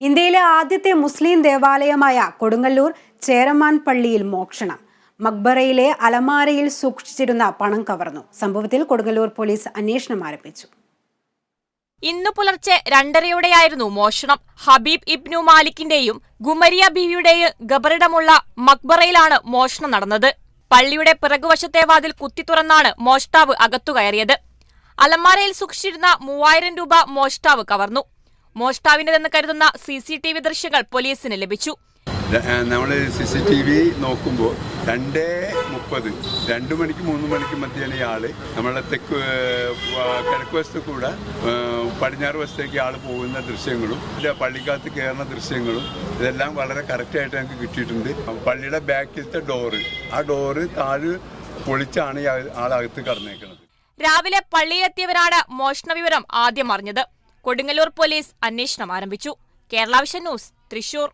ഇന്ത്യയിലെ ആദ്യത്തെ മുസ്ലിം ദേവാലയമായ കൊടുങ്ങല്ലൂർ ചേരമാൻ പള്ളിയിൽ മോഷണം. മക്ബറയിലെ അലമാരയിൽ സൂക്ഷിച്ചിരുന്ന പണം കവർന്നു. സംഭവത്തിൽ കൊടുങ്ങല്ലൂർ പോലീസ് അന്വേഷണം ആരംഭിച്ചു. ഇന്നു പുലർച്ചെ 2:30യോടെയായിരുന്നു മോഷണം. ഹബീബ് ഇബ്നു മാലിക്കിന്റെയും ഗുമരിയ ബീവിയുടെയും ഖബറിടമുള്ള മക്ബറയിലാണ് മോഷണം നടന്നത്. പള്ളിയുടെ പിറകുവശത്തെ വാതിൽ കുത്തി തുറന്നാണ് മോഷ്ടാവ് അകത്തുകയറിയത്. അലമാരയിൽ സൂക്ഷിച്ചിരുന്ന 3000 രൂപ മോഷ്ടാവ് കവർന്നു. മോഷ്ടാവിന്റെതെന്ന് കരുതുന്ന CCTV ദൃശ്യങ്ങൾ പോലീസിന് ലഭിച്ചു. നമ്മൾ CCTV നോക്കുമ്പോൾ 2:30 2 മണിക്ക് 3 മണിക്ക് മധ്യയാണ് ഇയാള് നമ്മളെ കിഴക്ക് വശത്ത് കൂടെ പടിഞ്ഞാറ് വശത്തേക്ക് ആൾ പോകുന്ന ദൃശ്യങ്ങളും പള്ളിക്കകത്ത് കയറുന്ന ദൃശ്യങ്ങളും ഇതെല്ലാം വളരെ കറക്റ്റായിട്ട് ഞങ്ങൾക്ക് കിട്ടിയിട്ടുണ്ട്. പള്ളിയുടെ ബാക്കിലത്തെ ആ ഡോറ് താഴ് പൊളിച്ചാണ് ആളകത്ത് കടന്നേക്കുന്നത്. രാവിലെ പള്ളിയിലെത്തിയവരാണ് മോഷണ വിവരം ആദ്യം അറിഞ്ഞത്. കൊടുങ്ങല്ലൂർ പോലീസ് അന്വേഷണം ആരംഭിച്ചു. Kerala vision news, Thrissur.